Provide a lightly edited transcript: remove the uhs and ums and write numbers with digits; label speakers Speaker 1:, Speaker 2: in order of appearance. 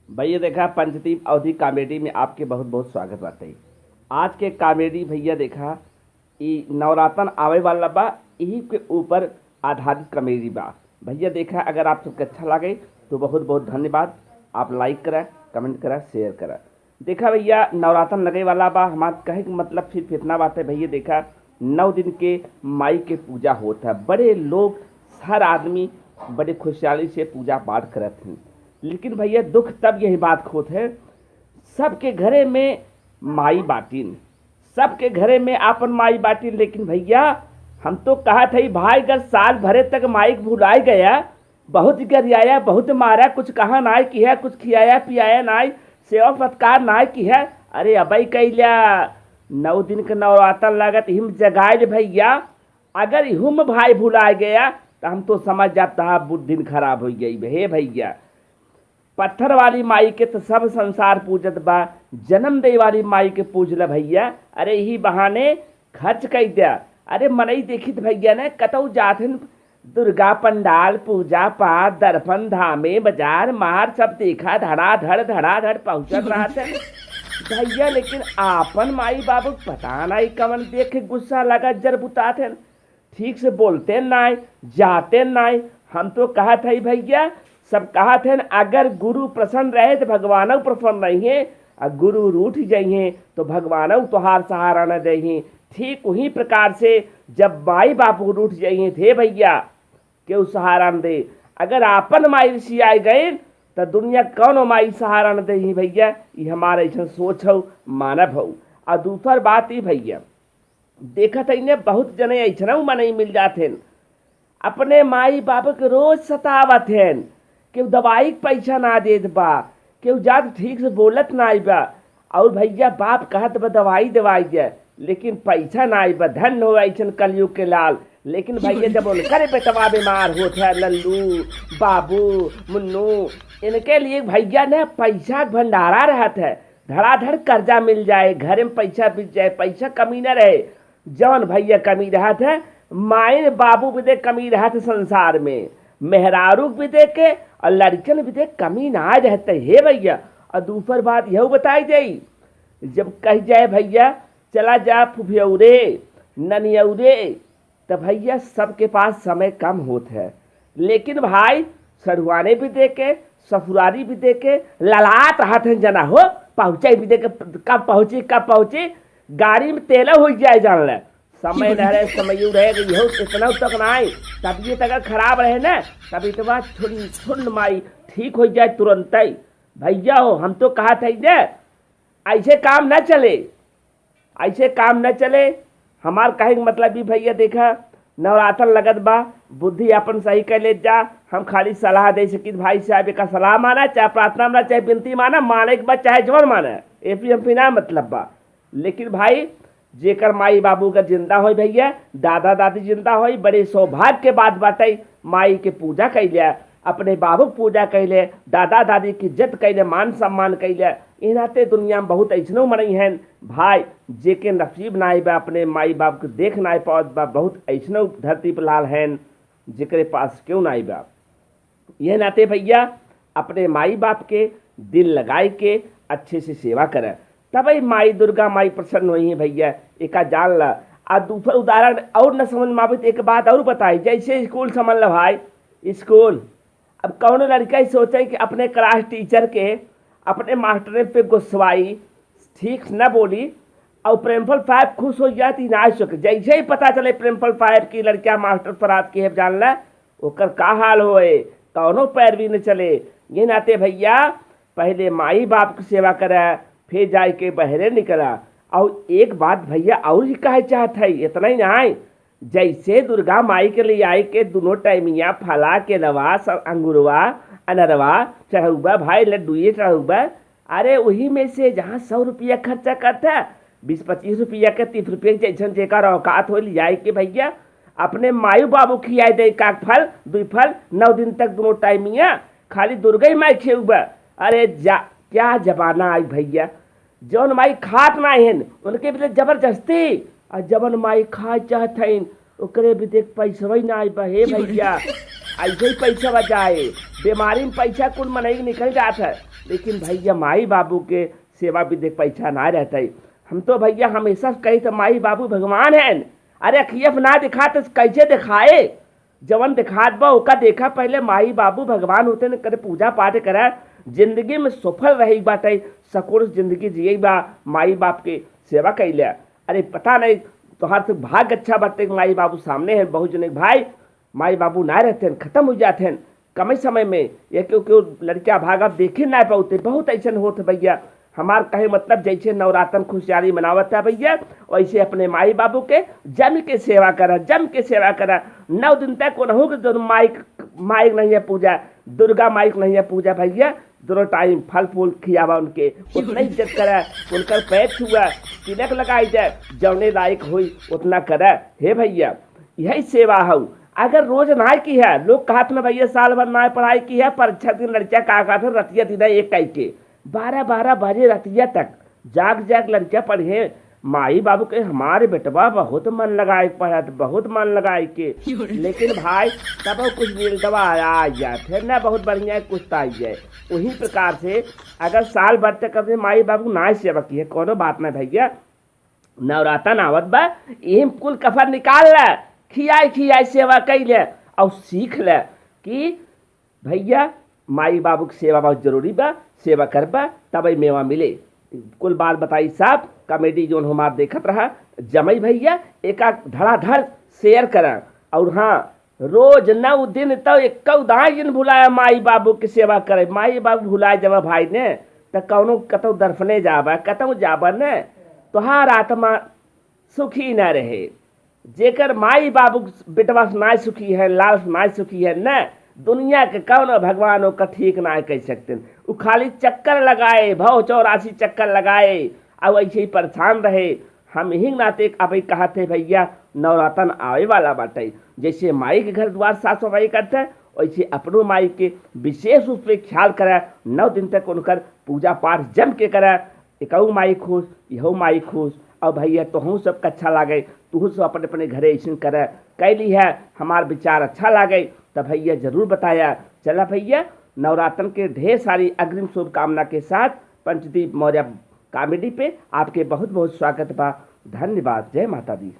Speaker 1: भैया देखा पंचदीप अवधि कॉमेडी में आपके बहुत बहुत स्वागत बाटे। आज के कॉमेडी भैया देखा ई नवरातन आवे वाला बा, यही के ऊपर आधारित कॉमेडी बा। भैया देखा अगर आप सबके अच्छा लगे तो बहुत बहुत धन्यवाद। आप लाइक करा, कमेंट करा, शेयर करा। देखा भैया नवरातन लगे वाला बा, हमार कहे के मतलब सिर्फ इतना बात है। भैया देखा 9 दिन के माई के पूजा होता है, बड़े लोग हर आदमी बड़े खुशहाली से पूजा पाठ करते हैं। लेकिन भैया दुख तब यही बात होत है, सबके घरे में माई बाटिन, सबके घरे में आपन माई बाटिन। लेकिन भैया हम तो कहा था भाई अगर साल भरे तक माई भुलाई गया, बहुत गरियाया, बहुत मारा, कुछ कहा नाय की है, कुछ खियाया पियाया नाय, सेवा सत्कार नाय की है। अरे अबई कैला 9 दिन के नवरातन लागत हिम जगाए भैया। अगर हिम भाई भुला गया तो हम तो समझ जाता दिन खराब हो गई। हे भैया पत्थर वाली माई के तो सब संसार पूजत बा, जन्म दे वाली माई के पूज ल भैया। अरे यही बहाने खर्च कर दिया। अरे मनई देखित भैया ने कतौ जाथिन दुर्गा पंडाल पूजा पाठ दर्पण धामे बाजार मार सब देखा धड़ाधड़ पहुंचत रहा थे भैया। लेकिन आपन माई बाबू पता नहीं कवन देख के गुस्सा लगा जर बुताथे, ठीक से बोलते नाय जाते नाय। हम तो कहा था भैया, सब कहा थे अगर गुरु प्रसन्न रहे तो भगवान प्रसन्न रहिए, और गुरु रूठ जाइए तो भगवान तुहार सहारा न दे। ठीक वही प्रकार से जब माई बापू रूठ जाइए थे भैया केहू सहारा न दे। अगर आपन माई ऋषि आए गए तो दुनिया कौन माई सहारा न दे भैया। ये हमारा ऐसा सोच हो, मानव हो। और दूसर बात ही भैया देखा था इन्हें बहुत जने ऐसा मन मिल जाते अपने माई बाप के रोज सतावत हैं। केहू दवाई के पैसा ना देत बा, केहू जात ठीक से बोलत ना बा, और भैया बाप कहत बा दवाई दवाई दे, लेकिन पैसा ना बा। धन हो ऐसा कलयुग के लाल। लेकिन भैया जब उनकर बेटवा बीमार होता है, लल्लू बाबू मुन्नू, इनके लिए भैया ने पैसा भंडारा रहता है, धड़ाधड़ कर्जा मिल जाए, घर में पैसा बिक जाए, पैसा कमी न रहे। जौन भैया कमी रहा था माइन बाबू भी दे कमी रहा था संसार में, मेहरारू भी दे के और लड़कन भी दे कमी ना रहते हे भैया। और दूसर बात यह बताई जाई, जब कह जाए भैया चला जा फुफियौरे ननियौरे, तो भैया सबके पास समय कम होता है। लेकिन भाई सरुआने भी दे के ससुरारी भी दे के ललाट हाथ जना हो पहुँचे भी दे के, कब पहुँची गाड़ी में तेल हो जाए जान ले, समय न रहे समय रहेगा यहो इतना तक ना आए। तबीयत अगर खराब रहे ना तभी तो बात छुन माई ठीक हो जाए तुरंत ही। भैया हो हम तो कहा था ना ऐसे काम न चले, ऐसे काम न चले। हमार कहे का मतलब भी भैया देखा नवरातन लगत बा, बुद्धि अपन सही कर ले जा। हम खाली सलाह दे सकी भाई साहब का सलाह माना, चाहे प्रार्थना माना, चाहे विनती माना, माने के बाद चाहे जवन माना, एपी ना मतलब बा। लेकिन भाई जेकर माई बाबू का जिंदा हो भैया, दादा दादी जिंदा हो, बड़े सौभाग्य के बात बाटे। माई के पूजा कैले, अपने बाबू के पूजा कैले, दादा दादी की इज्जत कैले, मान सम्मान कैले। इन नाते दुनिया में बहुत ऐसनो मनई हैं भाई जेके नसीब ना बा अपने माई बाप के देख ना पावत बा। बहुत ऐसनो धरती पर लाल हैं जेकरे पास क्यों ना बा। यह नाते भैया अपने माई बाप के दिल लगाए के अच्छे से सेवा करे, तब ही माई दुर्गा माई प्रसन्न हुई है भैया। एक जान ला। और दूसरा उदाहरण और न समझ में आवे तो एक बात और बताई, जैसे स्कूल समझ लो भाई, स्कूल अब कौन लड़का ही सोचे कि अपने क्लास टीचर के अपने मास्टर पे गुस्साई, ठीक न बोली, और प्रिंसिपल साहब खुश हो जाती ना सके। जैसे ही पता चले प्रिंसिपल साहब की लड़कियां मास्टर पर आती है जान ला ओकर का हाल होए, कौनो पैरवी न चले। ये नाते भैया पहले माई बाप की सेवा करे, फिर जाए के बहरे निकला। और एक बात भैया और ही कहे चाहत है, इतना ही ना आए, जैसे दुर्गा माई के लिए आई के दोनों टाइमिया फला के लवा अंगुरवा अनरवा चढ़ुबा भाई लड्डुए चढ़ुबा। अरे वही में से जहाँ 100 रुपया खर्चा करता है 20-25 रुपया के 30 रुपये जैसन जेकर औकात हो लियाई के भैया अपने मायू बाबू खियाई दे का फल 2 फल 9 दिन तक दोनों टाइमिया खाली दुर्गा ही माई खेबा। अरे क्या जमाना आई भैया, जौन माई खात ना है उनके भी जबरदस्ती, और जबन माई खा चाहत ओकरे भी देख पैसा ही ना आई बा। हे भैया ऐसे ही पैसा बचाए, बीमारी में पैसा कुल मनई निकल जाता है, लेकिन भैया माई बाबू के सेवा भी देख पैसा ना रहता है। हम तो भैया हमेशा कही तो माई बाबू भगवान है। अरे अखियफ ना दिखा तो कैसे दिखाए, जवन दिखात बा ओका देखा पहले। माई बाबू भगवान होते न, करे पूजा पाठ करा, जिंदगी में सफल रही बाटे, सकुर जिंदगी जिये बा माई बाप के सेवा कैले। अरे पता नहीं तोहार तो भाग्य अच्छा बाटे, माई बाबू सामने हैं। बहुत जने भाई माई बाबू ना रहते हैं, खत्म हो जाते हैं कम समय में, ये क्योंकि लड़का भाग आप देखे ना पाते, बहुत ऐसा होते भैया। हमार कहे मतलब जैसे नवरातन खुशहाली मनावत है भैया, वैसे अपने माई बाबू के जम के सेवा करा, जम के सेवा करा। 9 दिन तक को हो कि माइक नहीं है पूजा, दुर्गा माइक नहीं है पूजा भैया। दोनों टाइम फल फूल खियावा, उनके उतना इज्जत करा, उनकर पैर छुआ, तिलक लगाई जाए, जौने लायक हुई उतना करा। हे भैया यही सेवा हो। अगर रोज ना की है, लोग कहत में भैया साल भर ना पढ़ाई की है, परीक्षा दिन लड़किया का कहते रतिया दिन एक कह के 12-12 बजे रतिया तक जाग जाग लड़किया पढ़े। माई बाबू के हमारे बेटवा बहुत मन लगाए पढ़ा, बहुत मन लगाए के, लेकिन भाई तब कुछ दवा आ जाए फिर ना बहुत बढ़िया कुछ आई जाए। उसी प्रकार से अगर साल भर तक अपने माई बाबू ना सेवा की है, कोनो बात नहीं भैया। नवरातन आवत बा, एम कुल कफर निकाल ला, खियाई सेवा कैले और सीख ले कि भैया माई बाबू की सेवा बहुत जरूरी बा, सेवा करबा तब मेवा मिले। कुल बात बताई साहब, कॉमेडी जोन हमार देखत रहा जमई भैया, एक धड़ाधड़ शेयर करा। और हाँ रोज 9 दिन तो 1 दिन भुलाया माई बाबू की सेवा करे। माई बाबू भुलाए जब भाई ने तो कौनो कतौ दर्शने जाबा, कतौ जाबा न, तोहार आत्मा सुखी न रहे। जेकर माई बाबू बेटवा ना सुखी है, लाल ना सुखी है न, दुनिया के कौन भगवानों का ठीक ना कह सकते। वो खाली चक्कर लगाए, 84 चक्कर लगाए और ऐसे ही परेशान रहे। हम ही नाते अभी कहते भैया नवरातन आवे वाला बाटे, जैसे माई के घर द्वार साफ सफाई करते हैं वैसे अपनों माई के विशेष रूप से ख्याल करा। 9 दिन तक उनकर पूजा पाठ जम के करा। एकहू माई खुश, यहू माई खुश। और भैया तुहू सबका अच्छा लागे, तुहू सब अपने अपने घरे ऐसे कर कैली है, हमार विचार अच्छा लागे तो भैया जरूर बताया। चला भैया नवरातन के ढेर सारी अग्रिम शुभकामना के साथ पंचदीप मौर्य कॉमेडी पे आपके बहुत बहुत स्वागत बा। धन्यवाद। जय माता दी।